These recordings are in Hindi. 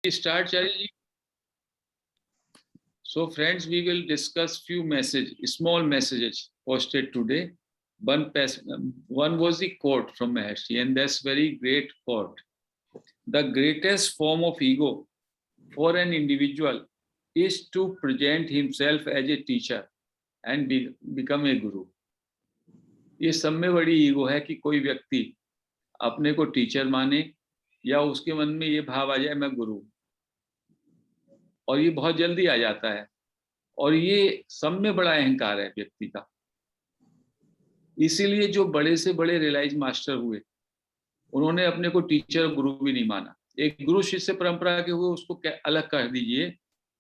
Start, Charlie. So, friends, we will discuss few small messages posted today. One was the quote from Maharshi, and that's very great quote. The greatest form of ego for an individual is to present himself as a teacher and become a guru. ये सब में बड़ी ईगो है कि कोई व्यक्ति अपने को टीचर माने या उसके मन में ये भाव आ जाए मैं गुरु, और ये बहुत जल्दी आ जाता है, और ये सब में बड़ा अहंकार है व्यक्ति का। इसीलिए जो बड़े से बड़े रियलाइज मास्टर हुए, उन्होंने अपने को टीचर और गुरु भी नहीं माना। एक गुरु शिष्य परंपरा के हुए उसको अलग कर दीजिए,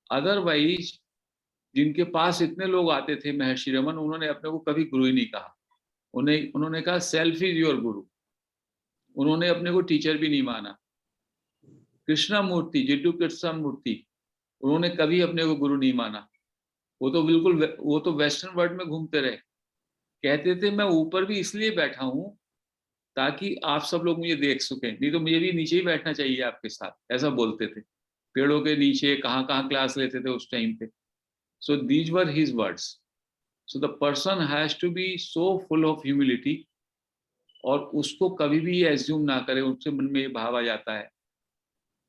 अदरवाइज जिनके पास इतने लोग आते थे महर्षि रमन, उन्होंने अपने को कभी गुरु ही नहीं कहा। उन्होंने कहा सेल्फ इज योर गुरु। उन्होंने अपने को टीचर भी नहीं माना। कृष्णा मूर्ति, जिड्डू कृष्णा मूर्ति, उन्होंने कभी अपने को गुरु नहीं माना। वो तो वेस्टर्न वर्ल्ड में घूमते रहे, कहते थे मैं ऊपर भी इसलिए बैठा हूं ताकि आप सब लोग मुझे देख सकें, नहीं तो मुझे भी नीचे ही बैठना चाहिए आपके साथ, ऐसा बोलते थे। पेड़ों के नीचे कहाँ कहाँ क्लास लेते थे उस टाइम पे। So these were his words. So the person has to be so full of humility, और उसको कभी भी ये एज्यूम ना करे, उसके मन में ये भाव आ जाता है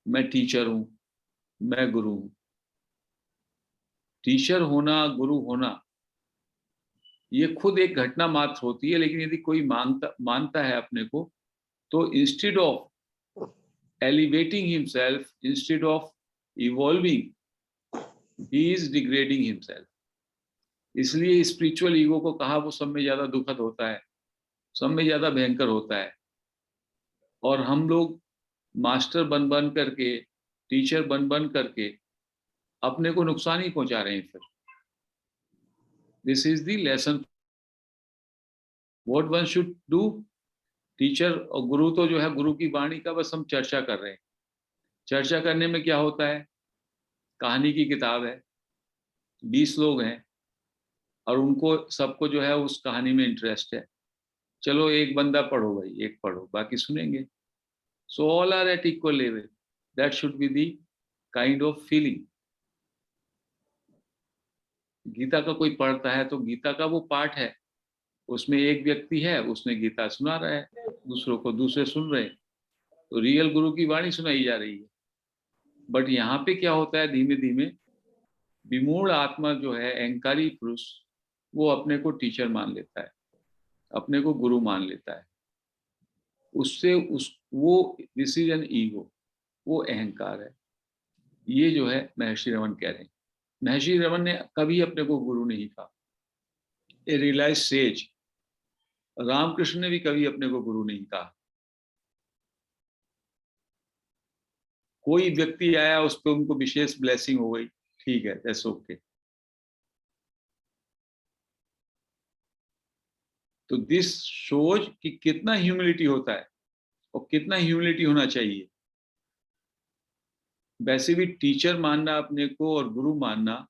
मैं टीचर हूं, मैं गुरु हूं। टीचर होना, गुरु होना, ये खुद एक घटना मात्र होती है, लेकिन यदि कोई मानता है अपने को, तो instead of elevating himself, instead of evolving, he is degrading himself. इसलिए स्पिरिचुअल ईगो को कहा वो सब में ज्यादा दुखद होता है, सब में ज्यादा भयंकर होता है। और हम लोग मास्टर बन करके, टीचर बन करके अपने को नुकसान ही पहुंचा रहे हैं। फिर this is the lesson what one should do. Teacher और गुरु तो जो है, गुरु की वाणी का बस हम चर्चा कर रहे हैं। चर्चा करने में क्या होता है, कहानी की किताब है, 20 लोग हैं और उनको सबको जो है उस कहानी में इंटरेस्ट है। चलो एक बंदा पढ़ो भाई, एक पढ़ो, बाकी सुनेंगे। So all are at equal level. That should be the kind of feeling. Gita का कोई पढ़ता है तो गीता का वो पाठ है, उसमें एक व्यक्ति है, उसने गीता सुना रहा है दूसरों को, दूसरे सुन रहे हैं, तो रियल गुरु की वाणी सुनाई जा रही है। बट यहाँ पे क्या होता है, धीमे धीमे विमूढ़ आत्मा जो है, अहंकारी पुरुष, वो अपने को टीचर मान लेता है, अपने को गुरु मान लेता है। उससे वो दिस इज एन ईगो, वो अहंकार है। ये जो है महर्षि रमन कह रहे हैं। महर्षि रमन ने कभी अपने को गुरु नहीं कहा। ए रियलाइज सेज रामकृष्ण ने भी कभी अपने को गुरु नहीं कहा। कोई व्यक्ति आया, उस पर उनको विशेष ब्लेसिंग हो गई, ठीक है, दैट्स ओके। तो दिस शोज कि कितना ह्यूमिलिटी होता है और कितना ह्यूमिलिटी होना चाहिए। वैसे भी टीचर मानना अपने को और गुरु मानना,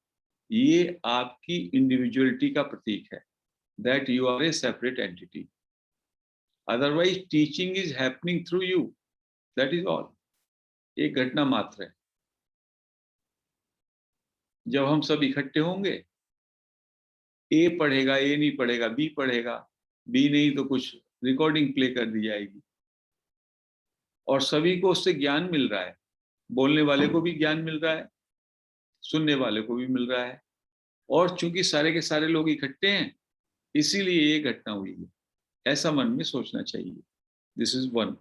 ये आपकी इंडिविजुअलिटी का प्रतीक है, that you are a separate entity. Otherwise teaching is happening through you, that is all. एक घटना मात्र है। जब हम सब इकट्ठे होंगे, ए पढ़ेगा, ए नहीं पढ़ेगा, बी पढ़ेगा, बी नहीं तो कुछ रिकॉर्डिंग प्ले कर दी जाएगी, और सभी को उससे ज्ञान मिल रहा है। बोलने वाले को भी ज्ञान मिल रहा है, सुनने वाले को भी मिल रहा है, और चूंकि सारे के सारे लोग इकट्ठे हैं, इसीलिए ये घटना हुई है, ऐसा मन में सोचना चाहिए। This is one.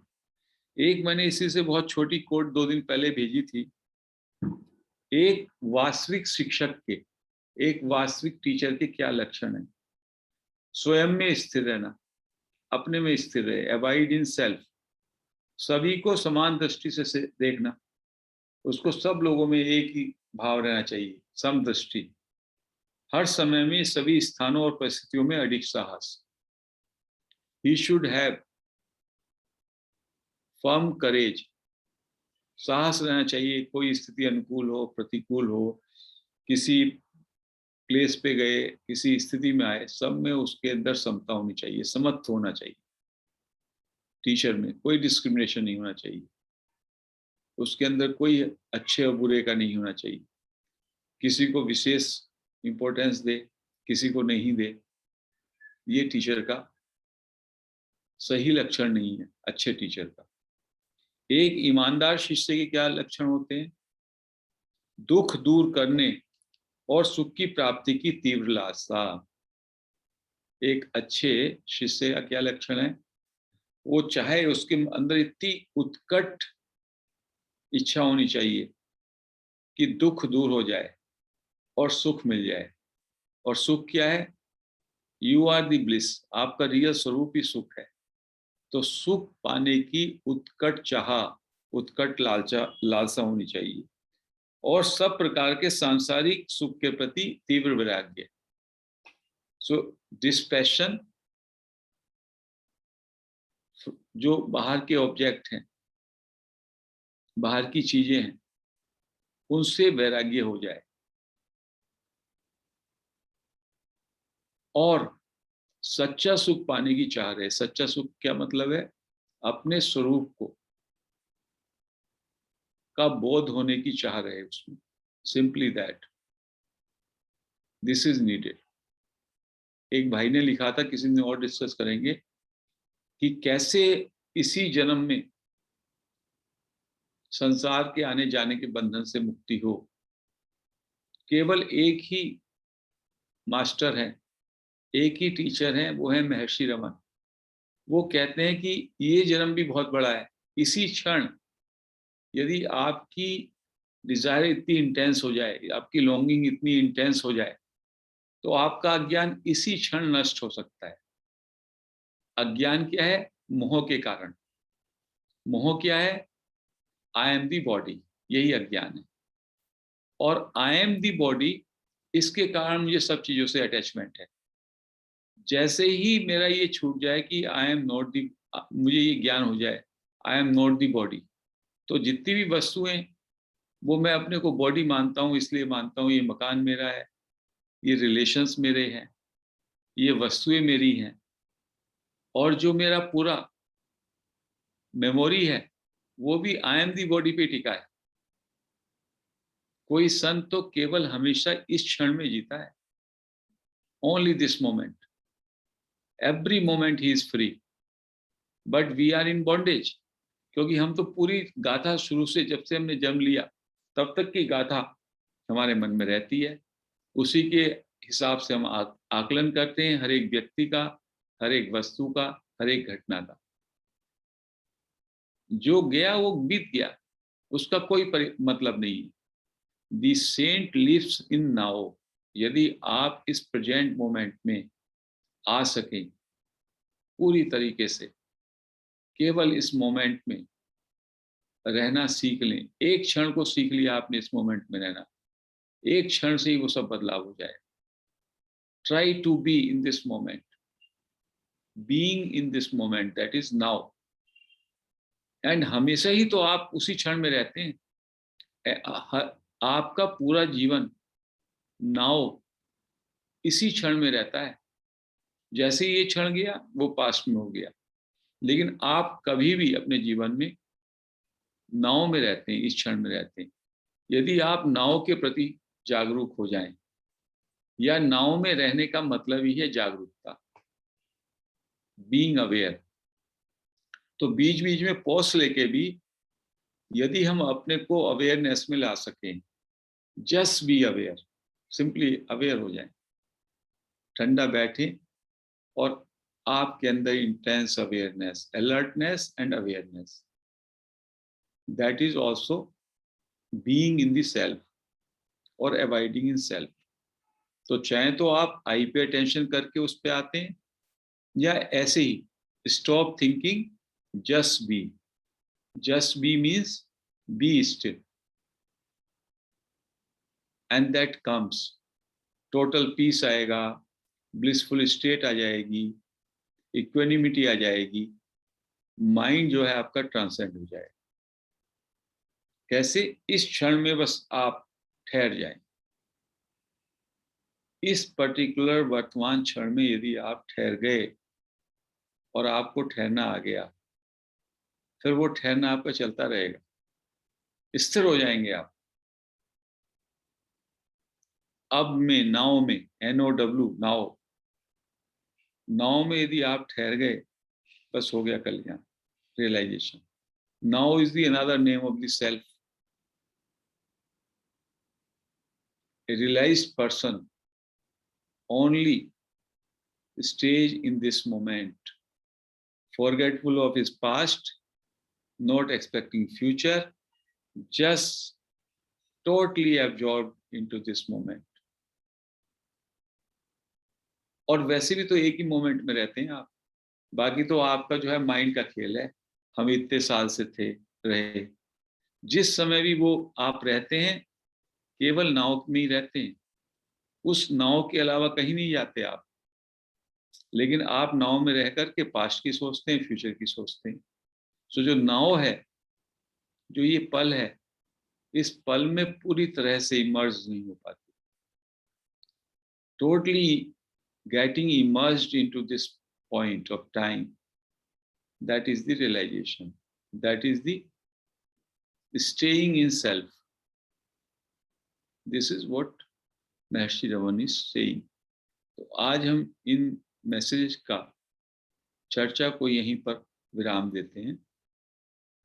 एक मैंने इसी से बहुत छोटी कोट 2 दिन पहले भेजी थी। एक वास्तविक शिक्षक के, एक वास्तविक टीचर के क्या लक्षण है? स्वयं में स्थिर रहना, अपने में स्थिर रहे, अबाइड इन सेल्फ, सभी को समान दृष्टि से देखना, उसको सब लोगों में एक ही भाव रहना चाहिए, समदृष्टि, हर समय में सभी स्थानों और परिस्थितियों में अडिग साहस। ही शुड हैव फर्म करेज, साहस रहना चाहिए। कोई स्थिति अनुकूल हो, प्रतिकूल हो, किसी प्लेस पे गए, किसी स्थिति में आए, सब में उसके अंदर समता होनी चाहिए, समत्व होना चाहिए। टीचर में कोई डिस्क्रिमिनेशन नहीं होना चाहिए। उसके अंदर कोई अच्छे और बुरे का नहीं होना चाहिए, किसी को विशेष इंपॉर्टेंस दे, किसी को नहीं दे, ये टीचर का सही लक्षण नहीं है, अच्छे टीचर का। एक ईमानदार शिष्य के क्या लक्षण होते हैं? दुख दूर करने और सुख की प्राप्ति की तीव्र लालसा। एक अच्छे शिष्य का क्या लक्षण है? वो चाहे उसके अंदर इतनी उत्कट इच्छा होनी चाहिए कि दुख दूर हो जाए और सुख मिल जाए। और सुख क्या है? यू आर द ब्लिस, आपका रियल स्वरूप ही सुख है। तो सुख पाने की उत्कट चाह, उत्कट लालसा होनी चाहिए, और सब प्रकार के सांसारिक सुख के प्रति तीव्र वैराग्य। सो दिस पैशन, जो बाहर के ऑब्जेक्ट हैं, बाहर की चीजें हैं, उनसे वैराग्य हो जाए। और सच्चा सुख पाने की चाह रहे। सच्चा सुख क्या मतलब है? अपने स्वरूप को का बोध होने की चाह रहे उसमें। Simply that, this is needed. एक भाई ने लिखा था, किसी दिन और डिस्कस करेंगे, कि कैसे इसी जन्म में संसार के आने जाने के बंधन से मुक्ति हो। केवल एक ही मास्टर है, एक ही टीचर है, वो है महर्षि रमन। वो कहते हैं कि ये जन्म भी बहुत बड़ा है। इसी क्षण यदि आपकी डिजायर इतनी इंटेंस हो जाए, आपकी लॉन्गिंग इतनी इंटेंस हो जाए, तो आपका अज्ञान इसी क्षण नष्ट हो सकता है। अज्ञान क्या है? मोह के कारण। मोह क्या है? आई एम दी बॉडी, यही अज्ञान है। और आई एम दी बॉडी, इसके कारण मुझे सब चीजों से अटैचमेंट है। जैसे ही मेरा ये छूट जाए कि आई एम नॉट दी, मुझे ये ज्ञान हो जाए I am not the body, तो जितनी भी वस्तुएं, वो मैं अपने को बॉडी मानता हूँ, इसलिए मानता हूँ ये मकान मेरा है, ये रिलेशंस मेरे हैं, ये वस्तुएं मेरी हैं। और जो मेरा पूरा मेमोरी है, वो भी आई एम दी बॉडी पे टिका है। कोई संत तो केवल हमेशा इस क्षण में जीता है, only this moment. Every moment he is free, but we are in bondage. क्योंकि हम तो पूरी गाथा शुरू से, जब से हमने जन्म लिया तब तक की गाथा हमारे मन में रहती है। उसी के हिसाब से हम आकलन करते हैं हर एक व्यक्ति का, हर एक वस्तु का, हर एक घटना का। जो गया वो बीत गया, उसका कोई मतलब नहीं है। दी सेंट लिव्स इन नाउ। यदि आप इस प्रेजेंट मोमेंट में आ सकें पूरी तरीके से, केवल इस मोमेंट में रहना सीख लें, एक क्षण को सीख लिया आपने इस मोमेंट में रहना, एक क्षण से ही वो सब बदलाव हो जाए। Try to be in this moment, being in this moment, that is now. And हमेशा ही तो आप उसी क्षण में रहते हैं। आपका पूरा जीवन नाउ इसी क्षण में रहता है। जैसे ही ये क्षण गया वो पास्ट में हो गया। लेकिन आप कभी भी अपने जीवन में नाव में रहते हैं, इस क्षण में रहते हैं। यदि आप नाव के प्रति जागरूक हो जाएं, या नाव में रहने का मतलब ही है जागरूकता, बीइंग अवेयर। तो बीच बीच में पॉज लेके भी यदि हम अपने को अवेयरनेस में ला सकें, just be aware, simply aware हो जाएं, ठंडा बैठे, और आपके अंदर intense awareness, alertness and awareness, that is also being in the self और अवॉइडिंग इन सेल्फ। तो चाहे तो आप आई पे अटेंशन करके उस पे आते हैं, या ऐसे ही stop thinking, just be. Just be means be still, and that comes, total peace आएगा, ब्लिसफुल स्टेट आ जाएगी, इक्वेनिमिटी आ जाएगी, माइंड जो है आपका ट्रांसेंड हो जाएगा। कैसे? इस क्षण में बस आप ठहर जाएं। इस पर्टिकुलर वर्तमान क्षण में यदि आप ठहर गए और आपको ठहरना आ गया, फिर वो ठहरना आपका चलता रहेगा। स्थिर हो जाएंगे आप। अब में, नाव में, NOW, नाव, नाव में यदि आप ठहर गए, बस हो गया कल्याण, realisation. Now is the another name of the self. A realized person only stays in this moment, forgetful of his past, not expecting future, just totally absorbed into this moment. और वैसे भी तो एक ही मोमेंट में रहते हैं आप, बाकी तो आपका जो है माइंड का खेल है। हम इतने साल से थे, रहे, जिस समय भी वो आप रहते हैं, केवल नाव में ही रहते हैं, उस नाव के अलावा कहीं नहीं जाते आप। लेकिन आप नाव में रह करके पास्ट की सोचते हैं, फ्यूचर की सोचते हैं। सो जो नाव है, जो ये पल है, इस पल में पूरी तरह से इमर्ज नहीं हो पाती। Totally getting emerged into this point of time, that is the realization, that is the staying in self. This is what Maharshi Raman is saying. तो आज हम इन मैसेज का चर्चा को यहीं पर विराम देते हैं।